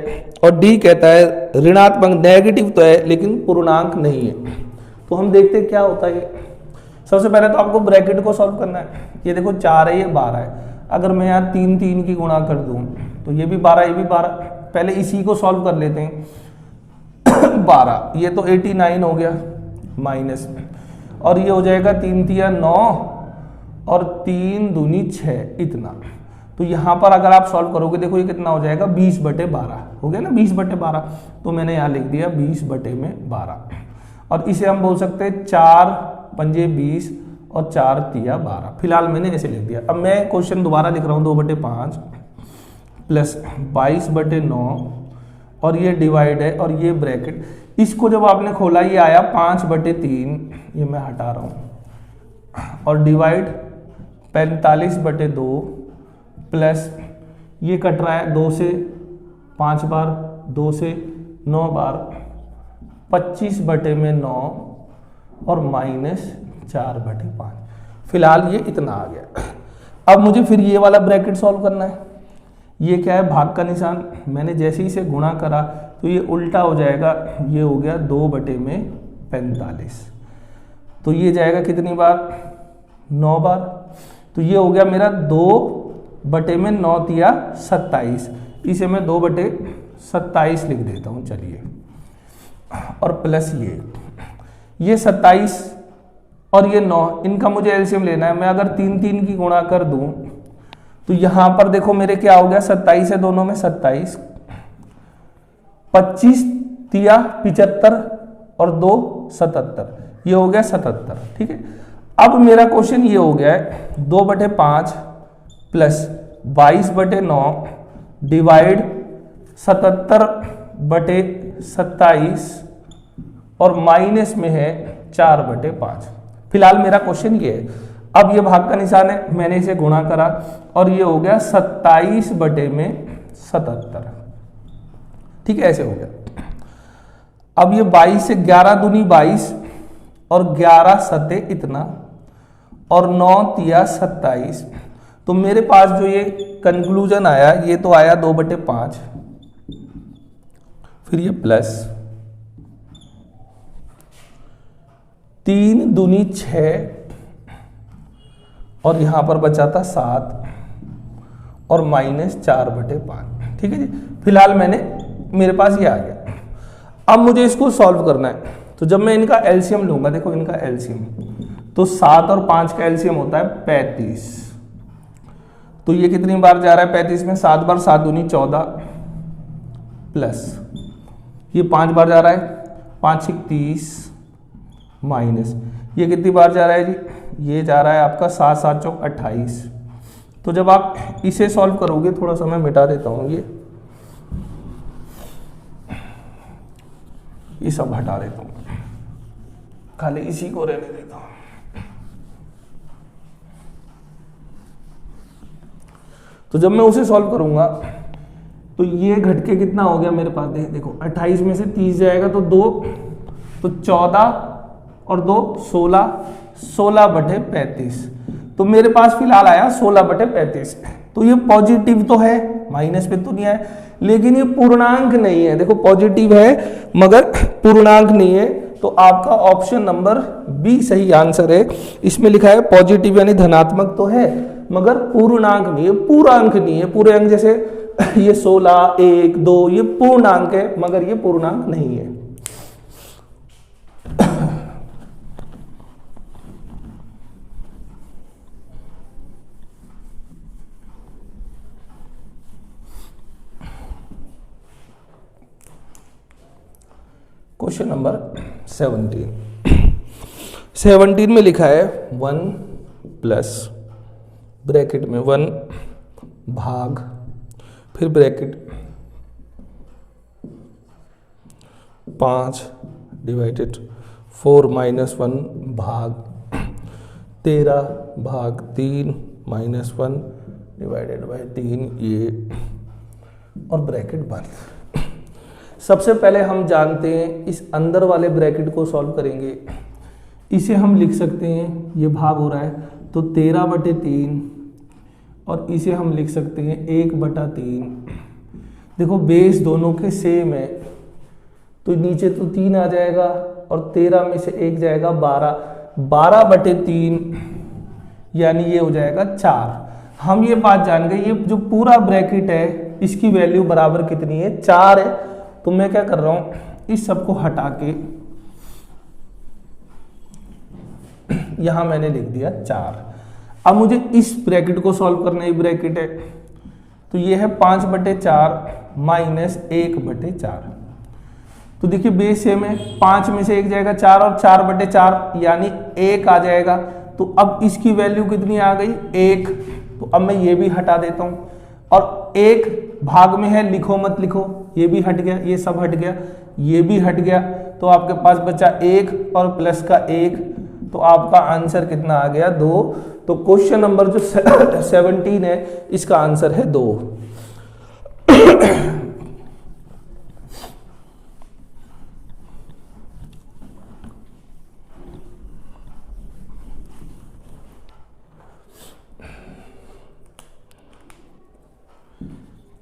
Speaker 1: और डी कहता है ऋणात्मक, नेगेटिव तो है लेकिन पूर्णांक नहीं है। तो हम देखते हैं क्या होता है। सबसे पहले तो आपको ब्रैकेट को सॉल्व करना है। ये देखो 4 है, ये 12 है, अगर मैं यहाँ 3 3 की गुणा कर दूं तो ये भी 12, ये भी 12, पहले इसी को सॉल्व कर लेते हैं। 12, ये तो 89 हो गया माइनस, और ये हो जाएगा 3 तिया 9 और 3 दूनी 6, इतना। तो यहाँ पर अगर आप सॉल्व करोगे, देखो ये कितना हो जाएगा 20/12 हो गया ना, 20/12, तो मैंने यहाँ लिख दिया 20/12, और इसे हम बोल सकते हैं 4 पंजे 20 और 4 तिया 12। फिलहाल मैंने ऐसे लिख दिया। अब मैं क्वेश्चन दोबारा लिख रहा हूँ, 2/5 प्लस 22/9 और ये डिवाइड है और ये ब्रैकेट, इसको जब आपने खोला ये आया 5/3, ये मैं हटा रहा हूँ, और डिवाइड 45/2 प्लस ये कट रहा है 2 से 5 बार, 2 से 9 बार, 25/9 और -4/5। फिलहाल ये इतना आ गया। अब मुझे फिर ये वाला ब्रैकेट सॉल्व करना है। ये क्या है, भाग का निशान, मैंने जैसे ही इसे गुणा करा तो ये उल्टा हो जाएगा, ये हो गया 2/45। तो ये जाएगा कितनी बार, 9 बार। तो ये हो गया मेरा 2/9 तिया 27, इसे मैं 2/27 लिख देता हूँ। चलिए, और प्लस ये 27 और ये 9, इनका मुझे एलसीएम लेना है। मैं अगर 3 की गुणा कर दूं तो यहां पर देखो मेरे क्या हो गया, 27 है दोनों में, 27, 25 तिया 75 और 2 77, ये हो गया 77। ठीक है, अब मेरा क्वेश्चन ये हो गया है 2/5 प्लस 22/9 डिवाइड 77/27 और माइनस में है 4/5। फिलहाल मेरा क्वेश्चन ये है। अब ये भाग का निशान है, मैंने इसे गुणा करा और ये हो गया 27/77। ठीक है, ऐसे हो गया। अब ये 22 से 11 दूनी 22 और 11 सते इतना और 9 तिया 27। तो मेरे पास जो ये कंक्लूजन आया ये तो आया 2/5, फिर ये प्लस 3 दूनी 6 और यहां पर बचा था 7 और -4/5। ठीक है जी, फिलहाल मेरे पास ये आ गया। अब मुझे इसको सॉल्व करना है, तो जब मैं इनका एलसीएम लूंगा, देखो इनका एलसीएम, तो 7 और 5 का एलसीएम होता है 35। तो ये कितनी बार जा रहा है 35 में, 7 बार, 7 दूनी 14 प्लस ये 5 बार जा रहा है, 5 × 30 माइनस ये कितनी बार जा रहा है जी, ये जा रहा है आपका 7 7 चौक 28। तो जब आप इसे सॉल्व करोगे, थोड़ा सा मैं मिटा देता हूं, ये सब हटा देता हूं, खाली इसी को रहने देता हूं। तो जब मैं उसे सॉल्व करूंगा तो ये घट के कितना हो गया मेरे पास, देखो 28 में से 30 जाएगा तो 2, तो 14 और 2 16, 16/35। तो मेरे पास फिलहाल आया 16/35। तो ये पॉजिटिव तो है, माइनस पे तो नहीं है, लेकिन ये पूर्णांक नहीं है। देखो पॉजिटिव है मगर पूर्णांक नहीं है, तो आपका ऑप्शन नंबर बी सही आंसर है। इसमें लिखा है पॉजिटिव यानी धनात्मक तो है मगर पूर्णांक नहीं है, पूर्णांक नहीं है। पूरे अंक जैसे ये 16, 1, 2 ये पूर्णांक है मगर ये पूर्णांक नहीं है। क्वेश्चन नंबर 17 में लिखा है 1 प्लस ब्रैकेट में 1 भाग फिर ब्रैकेट 5 डिवाइडेड 4 - 1 भाग 13/3 - 1 डिवाइडेड बाय 3 ये और ब्रैकेट बंद। सबसे पहले हम जानते हैं इस अंदर वाले ब्रैकेट को सॉल्व करेंगे। इसे हम लिख सकते हैं, ये भाग हो रहा है तो 13/3 और इसे हम लिख सकते हैं 1/3। देखो बेस दोनों के सेम है तो नीचे तो 3 आ जाएगा और 13 में से 1 जाएगा 12, 12/3 यानी ये हो जाएगा 4। हम ये बात जान गए, ये जो पूरा ब्रैकेट है इसकी वैल्यू बराबर कितनी है, 4 है। तो मैं क्या कर रहा हूं, इस सब को हटा के यहां मैंने लिख दिया 4। अब मुझे इस ब्रैकेट को सॉल्व करना है, ब्रैकेट है तो ये है 5/4 माइनस 1/4। तो देखिए बेस सेम है, 5 में से 1 जाएगा 4 और 4/4 यानी 1 आ जाएगा। तो अब इसकी वैल्यू कितनी आ गई, 1। तो अब मैं ये भी हटा देता हूं और 1 भाग में है, लिखो मत लिखो, ये भी हट गया, ये सब हट गया, ये भी हट गया, तो आपके पास बचा 1 और प्लस का 1, तो आपका आंसर कितना आ गया 2। तो क्वेश्चन नंबर जो 17 है इसका आंसर है 2।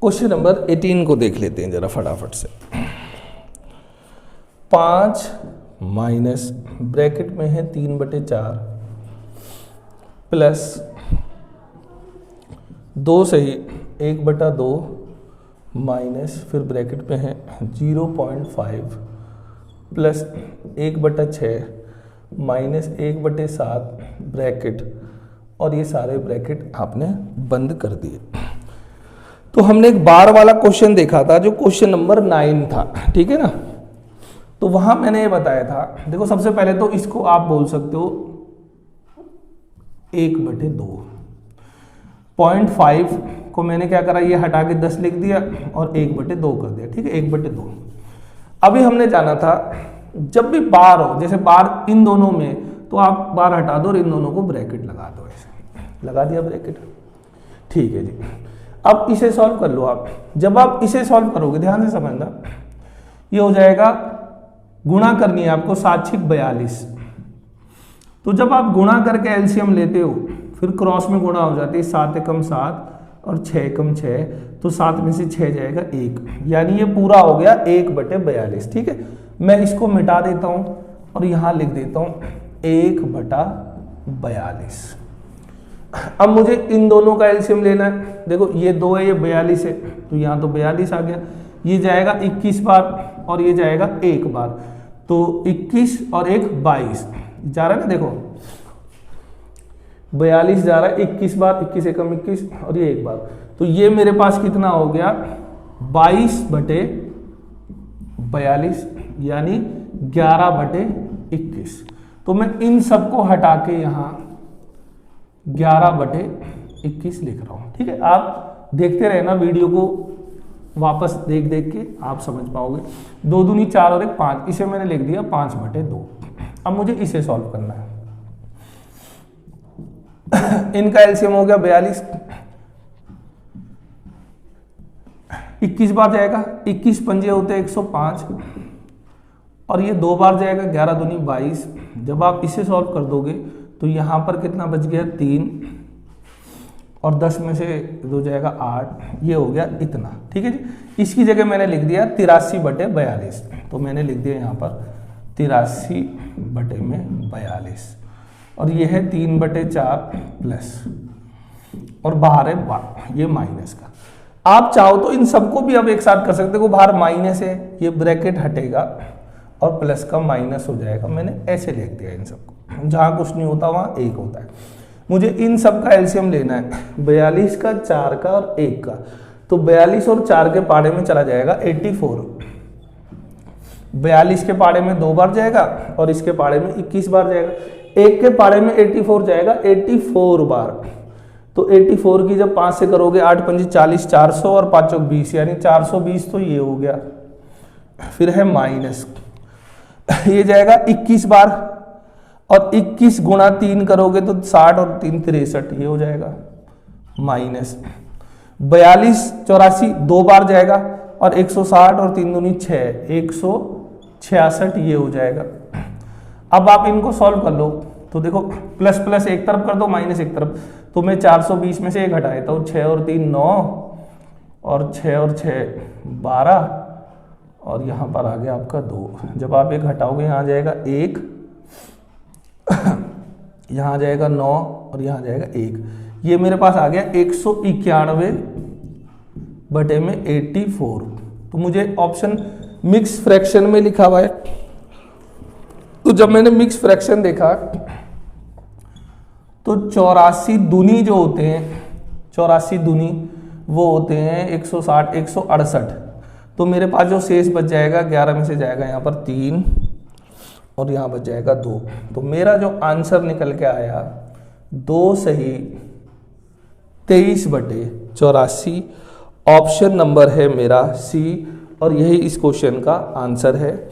Speaker 1: क्वेश्चन नंबर 18 को देख लेते हैं जरा फटाफट से। 5 माइनस ब्रैकेट में है 3/4 प्लस 2 सही 1/2 माइनस फिर ब्रैकेट में है 0.5 प्लस 1/6 माइनस 1/7 ब्रैकेट, और ये सारे ब्रैकेट आपने बंद कर दिए। तो हमने एक बार वाला क्वेश्चन देखा था जो क्वेश्चन नंबर 9 था, ठीक है ना। तो वहां मैंने ये बताया था, देखो सबसे पहले तो इसको आप बोल सकते हो 1/2। 0.5 को मैंने क्या करा, ये हटा के 10 लिख दिया और 1/2 कर दिया, ठीक है 1/2। अभी हमने जाना था जब भी बार हो, जैसे बार इन दोनों में, तो आप बार हटा दो और इन दोनों को ब्रैकेट लगा दो, ऐसे लगा दिया ब्रैकेट, ठीक है जी। अब इसे सॉल्व कर लो आप। जब आप इसे सॉल्व करोगे ध्यान से समझना, ये हो जाएगा, गुणा करनी है आपको 7×6 42। तो जब आप गुणा करके एलसीएम लेते हो फिर क्रॉस में गुणा हो जाती है, 7 एकम 7 और 6 एकम 6, तो 7 में से 6 जाएगा 1, यानी ये पूरा हो गया 1/42, ठीक है। मैं इसको मिटा देता हूं और यहां लिख देता हूं 1/42। अब मुझे इन दोनों का एलसीएम लेना है, देखो ये 2 है, ये 42 है, तो यहाँ तो 42 आ गया, ये जाएगा 21 बार और ये जाएगा 1 बार, तो 21 और 1 22 जा रहा है ना, देखो 42 जा रहा है 21 बार, 21 एकम 21 और ये 1 बार, तो ये मेरे पास कितना हो गया 22/42 यानी 11/21। तो मैं इन सबको हटा के यहाँ 11/21 लिख रहा हूं, ठीक है। आप देखते रहना वीडियो को, वापस देख देख के आप समझ पाओगे। 2 दूनी 4 और 1 5, इसे मैंने लिख दिया 5/2। अब मुझे इसे सॉल्व करना है। इनका एलसीएम हो गया 42, 21 बार जाएगा, 21 पंजे होते हैं 105, और ये 2 बार जाएगा, 11 दूनी 22। जब आप इसे सॉल्व कर दोगे तो यहाँ पर कितना बच गया 3, और 10 में से 2 जाएगा 8, ये हो गया इतना, ठीक है जी। इसकी जगह मैंने लिख दिया 83/42, तो मैंने लिख दिया यहाँ पर 83/42, और ये है 3/4 प्लस, और बाहर है ये माइनस का। आप चाहो तो इन सबको भी अब एक साथ कर सकते हो, बाहर माइनस है, ये ब्रैकेट हटेगा और प्लस का माइनस हो जाएगा। मैंने ऐसे लिख दिया इन सबको, जहां कुछ नहीं होता वहां 1 होता है। मुझे इन सब का एलसीएम लेना है, 42 का, 4 का और 1 का, तो 42 और 4 के पाड़े में चला जाएगा 84। 42 के पाड़े में 2 बार जाएगा और इसके पाड़े में 21 बार जाएगा। 1 के पाड़े में 84 जाएगा 84 बार, तो 84 की जब 5 से करोगे 8 पंजे 40, 400 और 5 चौक 20, यानी 420, तो ये हो गया। फिर है माइनस, ये जाएगा 21 बार, और 21 गुणा 3 करोगे तो 60 और 3 63, ये हो जाएगा माइनस। 42 84 2 बार जाएगा, और 160 और 3 दूनी 6, 166, ये हो जाएगा। अब आप इनको सॉल्व कर लो, तो देखो प्लस प्लस एक तरफ कर दो, माइनस एक तरफ, तो मैं 420 में से 1 हटा देता हूँ, 6 और 3 9, और 6 और 6 12, और यहाँ पर आ गया आपका 2। जब आप 1 हटाओगे यहाँ जाएगा 1, यहाँ जाएगा 9 और यहाँ जाएगा 1, ये मेरे पास आ गया 191/84। तो मुझे ऑप्शन मिक्स फ्रैक्शन में लिखा हुआ है, तो जब मैंने मिक्स फ्रैक्शन देखा तो 84 दूनी जो होते हैं, 84 दूनी वो होते हैं 160 168, तो मेरे पास जो शेष बच जाएगा 11 में से जाएगा यहाँ पर 3 और यहाँ बच जाएगा 2। तो मेरा जो आंसर निकल के आया 2 सही 23/84। ऑप्शन नंबर है मेरा सी और यही इस क्वेश्चन का आंसर है।